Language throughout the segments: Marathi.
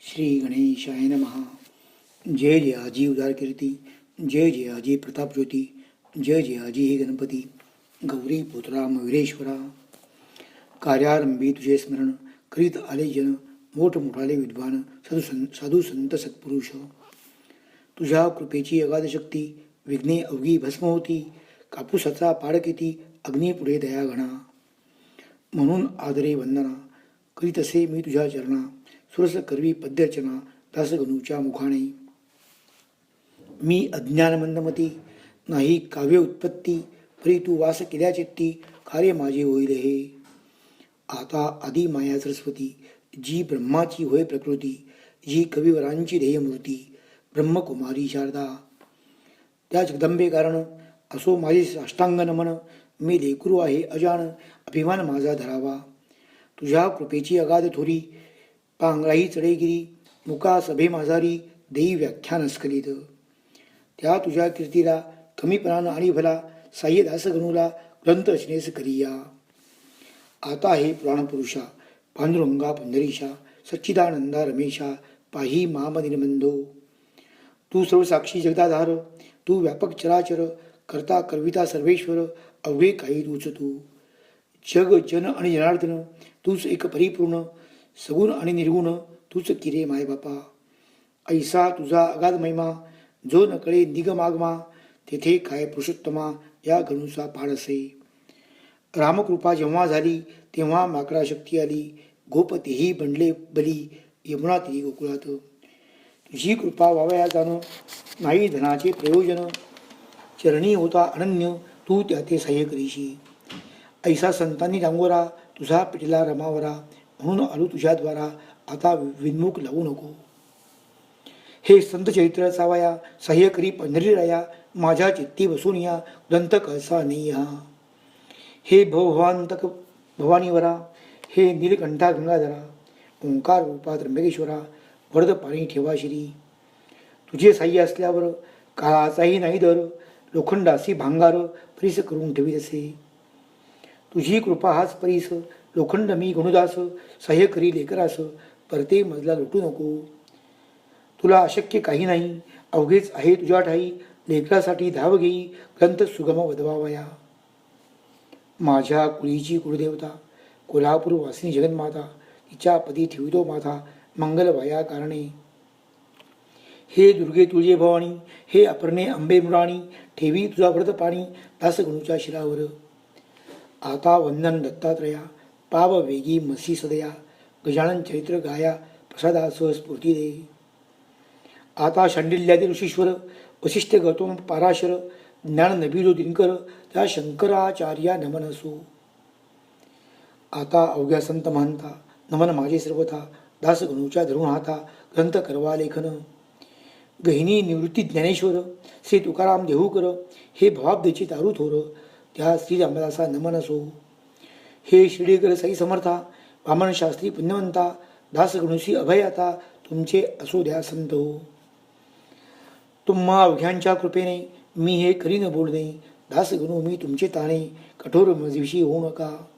श्री गणेशाय नमः. जय जय आजी उदार कीर्ती, जय जय आजी प्रताप ज्योती, जय जय आजी हे गणपती, गौरी पुत्रा मयुरेश्वरा. कार्यारंभी तुझे स्मरण करीत आले जन, मोठमोठाले विद्वान साधू संत सत्पुरुष. तुझ्या कृपेची अगाध शक्ती, विघ्ने अवघी भस्म होती. कापूसाचा पाड किती, अग्नी पुढे दया घणा. म्हणून आदरे वंदना करीत असे मी तुझ्या चरणा. सुरस करवी पद्यर्चना दासगणूच्या मुखाने. मी अज्ञान मंदमती, नाही काव्य उत्पत्ती. परी तू वास केल्या चित्ती, कार्य माझे होईल हे. आता आदी माया सरस्वती, जी ब्रह्माची होय प्रकृती. जी कविवरांची ध्येयमूर्ती, ब्रह्मकुमारी शारदा. त्या जगदंबे कारण असो माझे साष्टांग नमन. मी लेकरू आहे अजान, अभिमान माझा धरावा. तुझ्या कृपेची अगाध थोरी, पांगराही चढेगिरी. मुका सभे माझारी, देई व्याख्यान स्खलित. त्या तुझ्या कीर्तीला कमीपणानं आणि भला, साह्य दास गणूला ग्रंथ रचनेस करिया. आता हे पुराणपुरुषा, पांडुरंगा पंढरीशा, सच्चिदानंदा रमेशा, पाही माम निर्बंधो. तू सर्वसाक्षी जगदाधार, तू व्यापक चराचर, करता करविता सर्वेश्वर, अवघे काही तूच तू. जग जन आणि जनार्दन, तूच एक परिपूर्ण, सगुण आणि निर्गुण, तूच किरे माय बापा. ऐसा तुझा अगाध महिमा, जो न कळे निगमागमा. तेथे काय पुरुषोत्तमा, या गणूचा पाडसे. रामकृपा जेव्हा झाली, तेव्हा माकडा शक्ती आली. गोपतीही बनले बली, यमुना तिरी गोकुळात. तुझी कृपा वावया जाणं, नाही धनाचे प्रयोजन. चरणी होता अनन्य, तू त्याते सहाय्य करीशी. ऐसा संतांनी डांगोरा, तुझा पिटला रमावरा. म्हणून आलो तुझ्याद्वारा, आता विनमुख लावू नको. हे संत चरित्र सावया, सह्य करी पंढरी राया. माझ्या चित्ती बसून या, ग्रंथ कळसा नाही हा. हे भवभावांतक भवानीवरा, हे नीलकंठा गंगाधरा. ओंकार रूपा त्र्यंबकेश्वरा, वरद पाणी ठेवा श्री. तुझे साह्य असल्यावर काळाचाही नाही दर. लोखंडासी भांगार, परीस करून ठेवी असे. तुझी कृपा हाच परीस, लोखंड मी गणुदास. सह्य करी लेकरास, परते मजला लुटू नको. तुला अशक्य काही नाही, अवघेच आहे तुझ्या ठाई. लेकरासाठी धाव घेई, ग्रंथ सुगम वदवावया. माझ्या कुळीची कुळदेवता, कोल्हापूर वासिनी जगन्माता. तिच्या पदी ठेवितो माथा, मंगलवाया कारणे. हे दुर्गे तुळजे भवानी, हे अपर्णे अंबे मृणानी. ठेवी तुझा व्रत पाणी, दास गणूच्या शिरावर. आता वंदन दत्तात्रया, पाव वेगी मसी सदया. गजानन चरित्र गाया, प्रसादासह स्फूर्ती दे. आता शांडिल्यातील ऋषीश्वर, वशिष्ठ गौतम पाराशर. ज्ञान नबीलो दिनकर, त्या शंकराचार्या नमन असो. आता अवघ्या संत महंता, नमन माझे सर्वथा. दास गणूच्या धरून हाता, ग्रंथ करवा लेखन. गहिनी निवृत्ती ज्ञानेश्वर, श्री तुकाराम देहूकर. हे भवाब्देची तारू थोर, त्या श्री रामदासा नमन असो. हे शिर्डीकर साई समर्था, वामन शास्त्री पुण्यवंता. दास गणूशी अभय आता, तुमचे असो द्या संत हो. तुम्हा अवघ्यांच्या कृपेने, मी हे करीन बोलणे. दास गणू मी तुमचे ताणे, कठोर मजविषयी होऊ नका.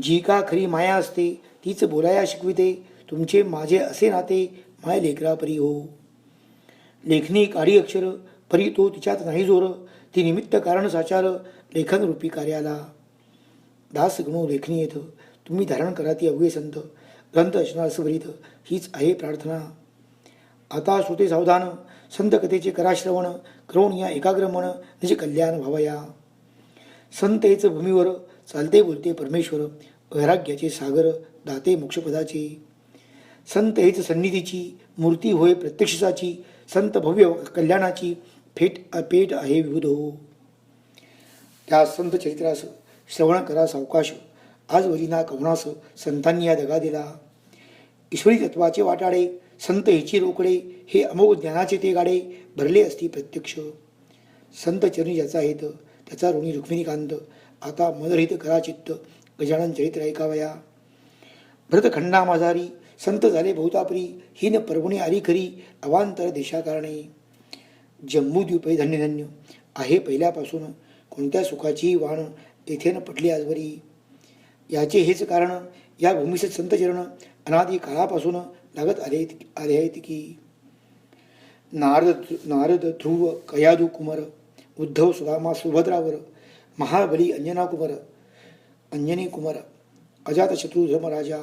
जी का खरी माया असते, तीच बोलाया शिकविते. तुमचे माझे असे नाते, माय लेकरा परी हो. लेखनी काढी अक्षर, परी तो तिच्यात नाही जोर. ती निमित्त कारण साचार, लेखन रूपी कार्याला. दास गणू लेखनी येथ, तुम्ही धारण करा ती अवघे संत. ग्रंथ रचना स्वरित, हीच आहे प्रार्थना. आता श्रोते सावधान, संत कथेचे करा श्रवण. करून या एकाग्र मन, निज कल्याण व्हावया. संत हेच भूमीवर, चालते बोलते परमेश्वर. वैराग्याचे सागर, दाते मोक्षपदाचे. संत हेच सन्निधीची मूर्ती होय प्रत्यक्षाची. संत भव्य कल्याणाची, फेट अपेट आहे विविध हो. त्या संत चरित्रास श्रवण करा सावकाश. आजवरी ना कवनास, संतांनी या दगा दिला. ईश्वरी तत्वाचे वाटाडे, संत हेची रोकडे. हे अमोघ ज्ञानाचे ते गाडे, भरले असती प्रत्यक्ष. संत चरणी ज्याचा हेत, त्याचा ऋणी रुक्मिणीकांत. आता मनरहित करा चित्त, गजानन चरित्र ऐकावया. भरतखंडा माझारी, संत झाले बहुतापरी. हीन पर्वणी आली खरी, अवांतर देशाकारणे. जम्बूद्वीपे धन्य धन्य आहे पहिल्यापासून. कोणत्या सुखाची वाण, येथे न पटली आजवरी. याचे हेच कारण, या भूमीचे संत चरण. अनादी काळापासून लागत आले आहेत की नारद ध्रुव कयादू कुमार उद्धव सुदामा सुभद्रावर महाबली अंजनी कुमार अजातशत्रू धर्मराजा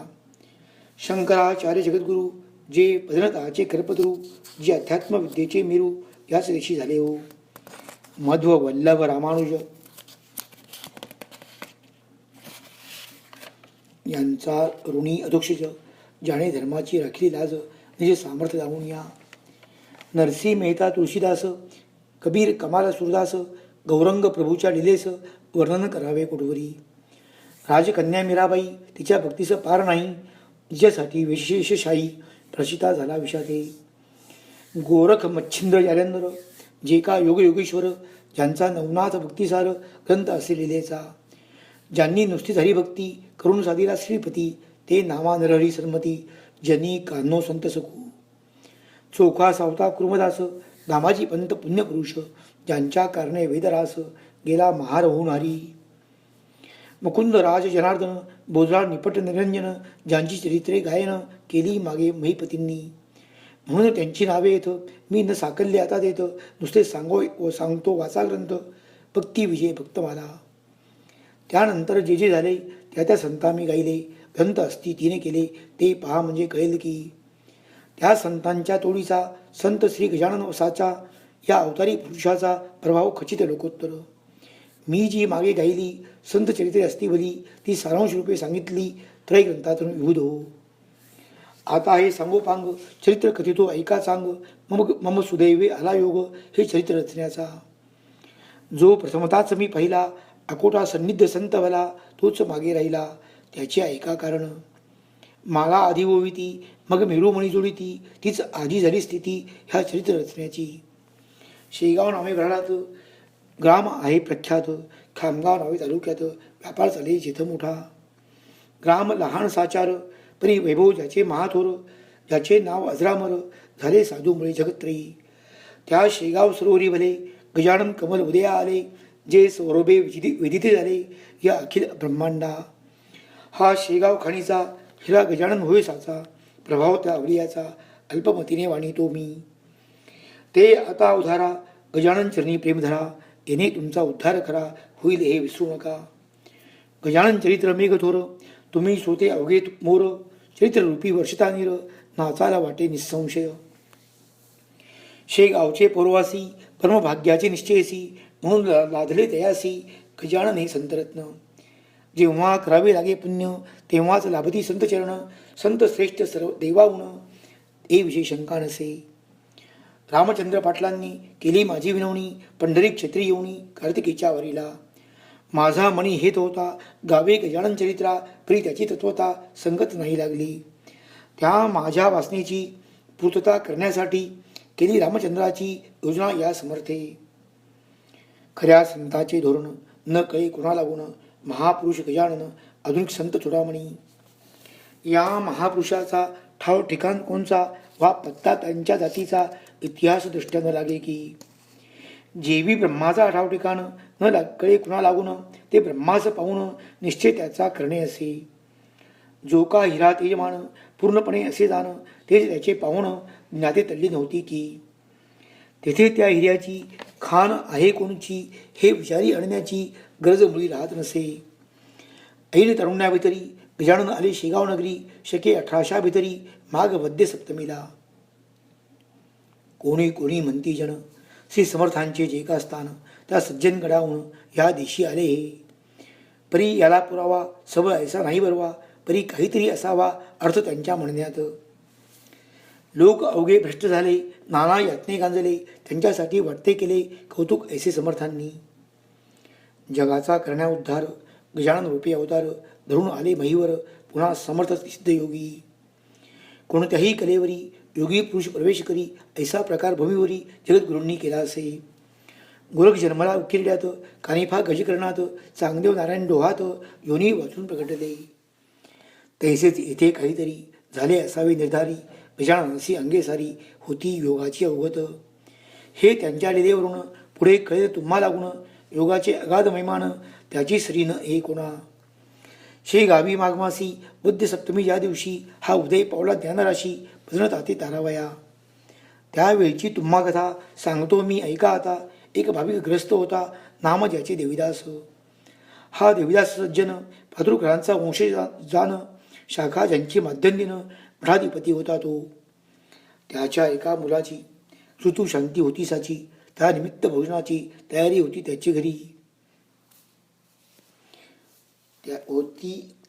शंकराचार्य जगद्गुरु जे पदनताचे करपतरू जे अध्यात्म विद्येचे मेरू याच देशी झाले हो. मध्व वल्लभ रामानुज यांचा ऋणी अधोक्षज ज्याने धर्माची राखली लाज निजे सामर्थ्य लावून या. नरसिंह मेहता तुळशीदास कबीर कमाल सुरदास गौरंग प्रभूच्या लीलेस वर्णन करावे कुठवरी. राजकन्या मीराबाई तिच्या भक्तीचं पार नाही तिच्यासाठी विशेषशाही प्रचिता झाला विषादे. गोरख मच्छिंद्र जालेंद्र जे का योगेश्वर ज्यांचा नवनाथ भक्तिसार ग्रंथ असे लिहिलेचा ज्यांनी नुसतीच हरिभक्ती करून साधीला श्रीपती ते नामा नरहरी सरमती जनी कान्हो संत सखू. चोखा सावता कुर्मदास दामाजी पंत पुण्यपुरुष ज्यांच्या कारणे वेदरास गेला महार होऊन हरी. मुकुंद राज जनार्दन बोजरा निपट निरंजन ज्यांची चरित्रे गायन केली मागे महिपतींनी. म्हणून त्यांची नावे येत मी न साकल्ले आता देत नुसते सांगतो वाचा ग्रंथ भक्ती विजय भक्तमाला. त्यानंतर जे जे झाले त्या संता मी गायले ग्रंथ असती तिने केले ते पहा म्हणजे कळेल की. त्या संतांच्या तोडीचा संत श्री गजानन वसाचा या अवतारी पुरुषाचा प्रभाव खचित लोकोत्तर. मी जी मागे गायली संत चरित्रे असती भली ती सारांश रूपे सांगितली त्रय ग्रंथातून विविध हो. आता हे सांगोपांग चरित्र कथितो ऐका सांग मम सुदैवे आला योग हे चरित्र रचण्याचा. जो प्रथमताच मी पहिला अकोटा सन्निध संत भला तोच मागे राहिला त्याची ऐका कारण. माला आधी ओविती मग मेरूमणी जोडीती तीच आधी झाली स्थिती ह्या चरित्र रचण्याची. शेगाव नावे भराडात ग्राम आहे प्रख्यात खामगाव नावे तालुक्यात व्यापार चाले जिथं मोठा. ग्राम लहान साचार परी वैभव ज्याचे महाथोर ज्याचे नाव अजरामर झाले साधूमुळे जगत्रयी. त्या शेगाव सरोवरी भले गजानन कमल उदया आले जे सौरभे विदिते झाले या अखिल ब्रह्मांडा. हा शेगाव खाणीचा हिरा गजानन होय साचा प्रभाव त्या अवलियाचा अल्पमतीने वाणीतो मी. ते आता उधारा गजानन चरणी प्रेम धरा येणे तुमचा उद्धार करा होईल हे विसरू नका. गजानन चरित्र मेघथोर तुम्ही सोते अवघे मोर चरित्ररूपी वर्षता नीर नाचाला वाटे निसंशय. शेगावचे पूर्वासी परमभाग्याचे निश्चयसी म्हणून लादले तयासी गजानन हे संतरत्न. जेव्हा करावे लागे पुण्य तेव्हाच लाभती संत चरण संत श्रेष्ठ सर्व देवाऊन हे विषय शंका नसे. रामचंद्र पाटलांनी केली माझी विनवणी पंढरी क्षेत्री येऊनी कार्तिकेच्या वारीला. माझा मनी हेत होता गावे गजानन चरित्रा परी त्याची तत्वता संगत नाही लागली. त्या माझ्या वासनेची पूर्तता करण्यासाठी केली रामचंद्राची योजना या समर्थे. खऱ्या संताचे धोरण न कळे कोणाला गुण महापुरुष गजानन आधुनिक संत चुडामणी. या महापुरुषाचा ठाव ठिकाण कोणचा वा पत्ता त्यांच्या जातीचा इतिहास दृष्ट्या न लागे की. जेवी ब्रह्माचा ठाव ठिकाण न कळे कुणा लागून ते ब्रह्माचं पाहून निश्चय त्याचा करणे असे. जो का हिरा तेजमान पूर्णपणे असे जाण तेच त्याचे पाहून ज्ञाते तल्ली नव्हती की. तेथे त्या हिऱ्याची खाण आहे कोणची हे विचारी आणण्याची गरज मुळी राहत नसे. ऐन तरुण्याभितरी गजानन आले शेगाव नगरी शके 1800 भितरी माघ वद्य सप्तमीला. कोणी कोणी म्हणती जन श्री समर्थांचे जे का स्थान त्या सज्जन गडाहून या दिशी आले हे. परी याला पुरावा सबळ ऐसा नाही बरवा परी काहीतरी असावा अर्थ त्यांच्या म्हणण्यात. लोक अवघे भ्रष्ट झाले नाना यातने गांजले त्यांच्यासाठी वाटते केले कौतुक ऐसे समर्थांनी. जगाचा करण्या उद्धार गजानन रूपी अवतार धरून आले महीवर पुन्हा समर्थ सिद्ध योगी. कोणत्याही कलेवरी योगी पुरुष प्रवेश करी ऐसा प्रकार भूमीवरी जगद्गुरूंनी केला असे. गोरख जन्मला उकिरड्यात कानिफा गजकरणात चांगदेव नारायण डोहात योनी वाचून प्रकटले. तैसेच येथे काहीतरी झाले असावे निर्धारी गजाननासी अंगे सारी होती योगाची अवगत. हे त्यांच्या लिलेवरून पुढे कळे तुम्हा लागून योगाचे अगाध महिमान त्याची श्रीन हे कोणा. श्री गावी माघमासी बुद्ध सप्तमी या दिवशी हा उदय पावला ज्ञानराशी भजन ताते तारावया. त्यावेळची तुम्हा कथा सांगतो मी ऐका आता. एक भाविक ग्रस्त होता नाम ज्याचे देवीदास. हा देवीदास सज्जन भातृग्रहांचा वंशज जाण शाखा ज्यांची माध्यंदिनं मठाधिपती होता तो. त्याच्या एका मुलाची ऋतू शांती होती साची. त्या निमित्त भोजनाची तयारी होती त्याची घरी.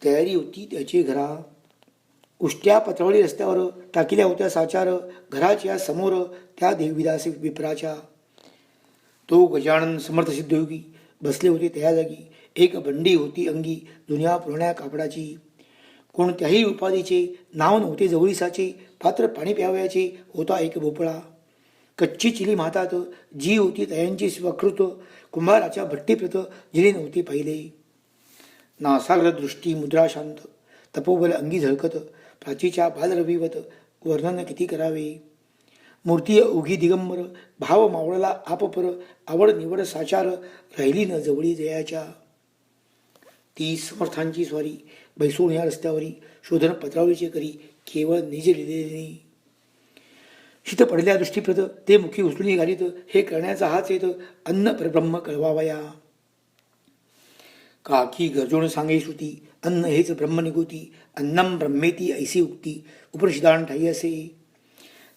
तयारी होती त्याची घरा. उष्ट्या पत्रावळी रस्त्यावर टाकिल्या होत्या साचार. घराच्या समोर त्या देवीदास विप्राच्या. तो गजानन समर्थ सिद्धयोगी बसले होते त्या जागी. एक बंडी होती अंगी जुन्या पुराण्या कापडाची. कोणत्याही उपाधीचे नाव नव्हते जवळीसाचे. पात्र पाणी प्यावयाचे होता एक भोपळा. कच्ची चिली हातात जी होती तयांची स्वकृत. कुंभाराच्या भट्टीप्रत जिने नव्हते पाहिले. नासाग्र दृष्टी मुद्रा शांत तपोबल अंगी झळकत. प्राचीच्या बालरविवत वर्णन किती करावे. मूर्ती उघी दिगंबर भाव मावळला आपपर. आवड निवड साचार राहिली न जवळी जयाच्या. ती समर्थांची स्वारी बैसून या रस्त्यावरी. शोधन पत्रावळीचे करी केवळ निज लिहिलेली. शीत पडल्या दृष्टीप्रत ते मुखी उचलून घालीत. हे करण्याचा हाच येत अन्न परब्रह्म कळवावया. काकी गरजून सांगे श्रुती अन्न हेच ब्रह्म निगुती. अन्नम ब्रह्मेती ऐसी उक्ती उपनिषदान ठाई असे.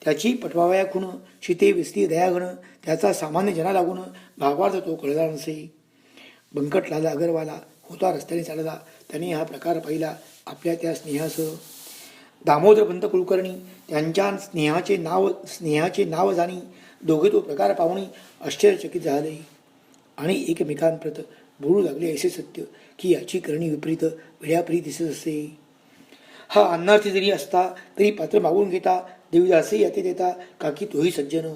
त्याची पटवावया खुण शीते विसली दयागण. त्याचा सामान्य जना लागून भावार्थ तो कळला नसे. बंकटलाला अगरवाला होता रस्त्याने चालला. त्याने हा प्रकार पाहिला आपल्या त्या स्नेहासह. दामोदरपंत कुलकर्णी त्यांच्या स्नेहाचे नाव जाणी. दोघे तो प्रकार पाहुणी आश्चर्यचकित झाले आणि एकमेकांप्रत बोलू लागले असे सत्य की याची करणी विपरीत वेड्यापरी दिसत असे. हा अन्नार्थी जरी असता तरी पात्र मागून घेता. देवीदासही याते देता काकी तोही सज्जन.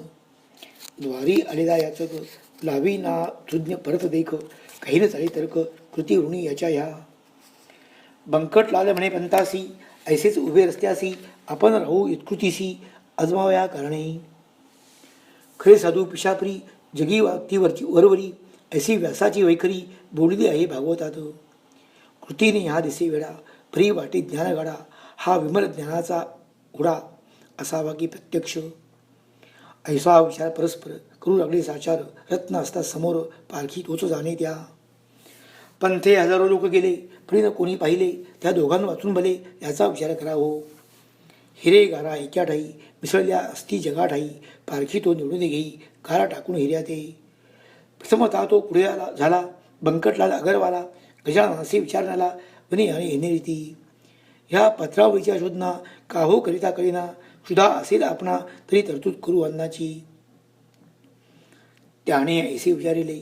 द्वारी आलेला याचक लावी ना तृज्ञ परत देख. काही न चाले तर्क कृती ऋणी याच्या ह्या. बंकटलाल म्हणे पंतासी ऐसेच उभे रस्त्यासी. आपण राहू इत्कृतीसी अजमावया कारणे. खरे साधू पिशापरी जगी ती वरवरी. ऐसी व्यासाची वैखरी बोलली आहे भागवतात. कृतीने हा दिसे वेडा फ्री वाटी ज्ञान गाडा. हा विमल ज्ञानाचा घोडा असावा की प्रत्यक्ष. ऐसा विचार परस्पर करू लागले साचार. रत्न असता समोर पालखी तोच जाणे त्या. पंथे हजारो लोक गेले फळीनं कोणी पाहिले. त्या दोघांना वाचून भले याचा विचार करा हो. हिरे गारा एका ठाई मिसळल्या असती जगा ठाई. पालखी तो निवडून घेई गारा टाकून हिऱ्या ते. प्रथमतः तो पुढे झाला बंकटलाल अगरवाला. गजाननासे विचारण्याला वने आणि येणे रीती. ह्या पत्रावळीच्या शोधना काहो करिता कळेना. सुद्धा असेल आपणा तरी तरतूद करू अन्नाची. त्याने ऐसे विचारिले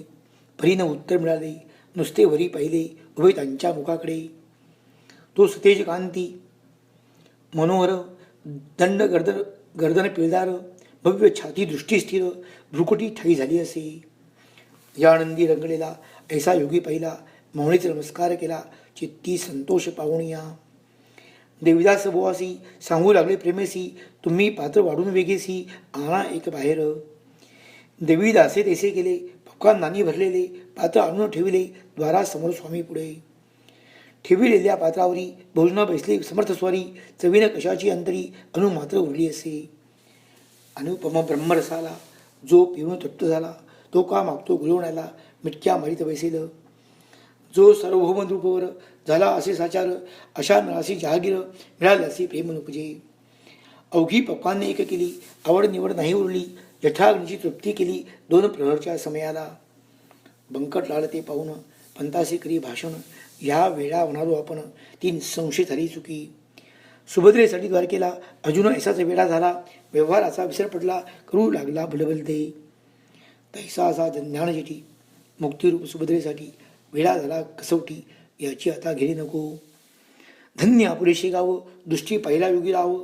परीनं उत्तर मिळाले. नुसते वरी पाहिले उभे त्यांच्या मुखाकडे. तो सतेज कांती मनोहर दंड गर्दन पिळदार. भव्य छाती दृष्टी स्थिर भ्रुकुटी ठाई झाली असे. या आनंदी रंगलेला ऐसा योगी पाहिला. मौनीचा नमस्कार केला चित्ती संतोष पाहुणिया. देवीदास बोवासी सांगू लागले प्रेमेसी. तुम्ही पात्र वाढून वेगेसी आणा एक बाहेर. देवीदासे तैसे केले नानी भरलेले पात्र आणून ठेविले द्वारासमोर स्वामी पुढे. ठेविलेल्या पात्रावरी भोजना बैसले समर्थ स्वारी. चवीनं कशाची अंतरी अनु मात्र उरली असे. अनुपम ब्रह्मरसाला जो पिऊन तृप्त झाला. तो का मागतो गुळवण्याला मिटक्या मारीत बैसेल. जो सार्वभौम रूपवर झाला असे साचार. अशा नळाशी जहागीर मिळाली असे प्रेम नुपजे. अवघी पक्वांनी एक केली आवड निवड नाही उरली. जठाग्नीची तृप्ती केली 2 प्रहरच्या समयाला. बंकटलाल ते पाहून पंतासी करी भाषण. ह्या वेळा म्हणालो आपण ती निसंशय झाली चुकी. सुभद्रेसाठी द्वारकेला अर्जुन ऐसाच वेळा झाला. व्यवहाराचा विसर पडला करू लागला भलभलते. तैसा असा ज्ञान जेठी मुक्तिरूप सुभद्रेसाठी वेळा झाला कसवटी. याची आता घेरी नको. धन्य पुरेशी गाव दृष्टी पहिला योगी राव.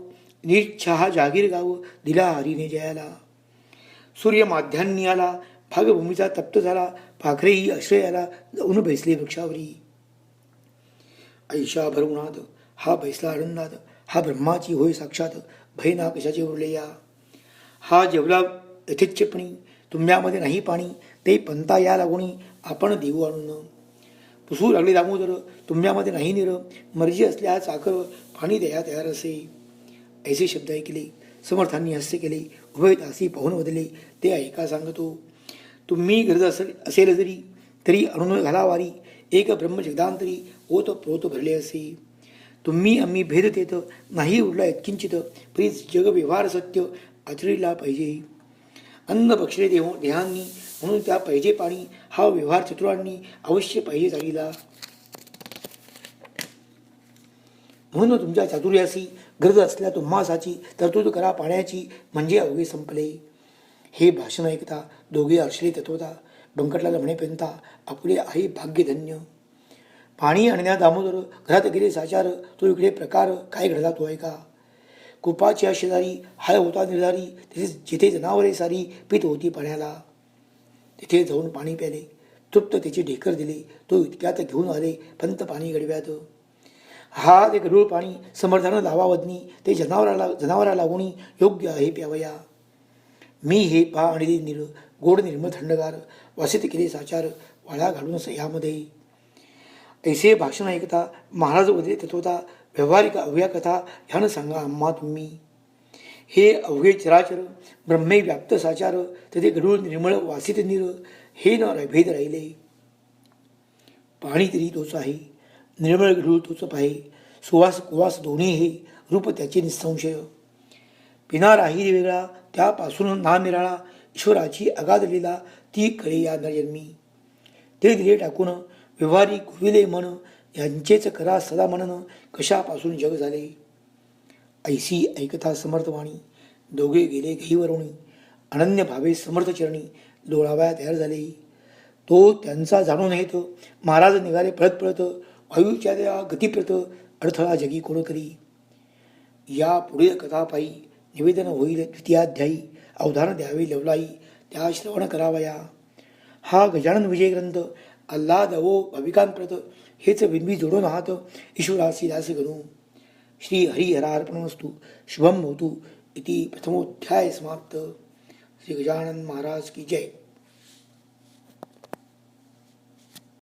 निच्छा जागीर गाव दिला हरीने जयाला. सूर्य माध्यान्नी आला भागभूमीचा तप्त झाला. पाखरेही आश्रयाला जाऊन बैसले वृक्षावरी. ऐशा भरवणात हा बैसला आनंदात. हा ब्रह्माची होय साक्षात भय ना कशाचे उरले या. हा जेवला यथेच्छपणी तुंब्यामध्ये नाही पाणी. ते पंता या लागुणी आपण देऊ आणून. पुसू लागले दामोदर, तुम्ह्यामध्ये नाही निर, मर्जी असल्या चाकर पाणी द्या तयार असे. ऐसे शब्द ऐकले. समर्थांनी हास्य केले. उभय तासी पाहून वदले. ते ऐका सांगतो. तुम्ही गरज असेल जरी तरी आणून घाला वारी. एक ब्रह्म जगदांतरी ओत प्रोत भरले असे. तुम्ही आम्ही भेद देत नाही उरला यत्किंचित, प्रीत जग व्यवहार सत्य आचरीला पाहिजे. अन्न बक्षले देहांनी म्हणून त्या पाहिजे पाणी. हा व्यवहार चतुरांनी अवश्य पाहिजे चालीला. म्हणून तुमच्या चातुर्यासी गरज असल्या तुम्हासाची तरतूद करा पाण्याची, म्हणजे अवघे संपले. हे भाषण ऐकता दोघे हर्षले तत्वता. बंकटला म्हणे पेंता, आपले आहे भाग्य धन्य. पाणी आणण्या दामोदर घरात गेले साचार. तो इकडे प्रकार काय घडला तो ऐका. कुपाच्या शेजारी हाय होता निर्धारी. जिथे जनावरे सारी पीत होती पाण्याला. तिथे जाऊन पाणी प्याले. तृप्त त्याचे ढेकर दिले. तो इतक्यात घेऊन आले पंत पाणी गडव्यात. हा ते गढूळ पाणी समर्थानं लावावदनी. ते जनावरा लागुनी योग्य आहे प्यावया. मी हे पा आणि निर गोड निर्मळ थंडगार. वासित केले साचार वाळा घालून यामध्ये. ऐसे भाषण ऐकता महाराज वदले तत्वता. व्यावहारिक अवघ्या कथा ह्यानं सांगा आम्हा तुम्ही. हे अवघे चराचर ब्रह्मे व्याप्त साचार. तेथे गढूळ निर्मळ वासित निर. हे न भेद राहिले. पाणी तरी तोच आहे, निर्मळ गढूळ तोच पाहे. सुवास कुवास दोन्ही हे रूप त्याचे निसंशय. पिणाराही वेगळा त्यापासून ना निराळा. ईश्वराची अगाध लीला ती कळे या नरजन्मी. ते दिले टाकून व्यवहारी गुविले मन. यांचेच करा सदा मनन कशापासून जग झाले. ऐसी ऐकता समर्थवाणी दोघे गेले घेईवरुणी. अनन्य भावे समर्थ चरणी लोळावया तयार झाले. तो त्यांचा जाणून येत महाराज निघाले पळत पळत. वायूच्या त्या गतिप्रत अडथळा जगी कोण करी. या पुढील कथा पायी निवेदन होईल द्वितीयाध्यायी. अवधान द्यावे लवलाई त्या श्रवण करावया. हा गजानन विजय ग्रंथ आल्हाद वो भाविकांप्रत हेच विनवी जोडून आहात ईश्वरासी दास गणू. श्री हरिहरार्पणमस्तु. शुभम होतु इति प्रथमोध्याय समाप्त. श्री गजानन महाराज की जय.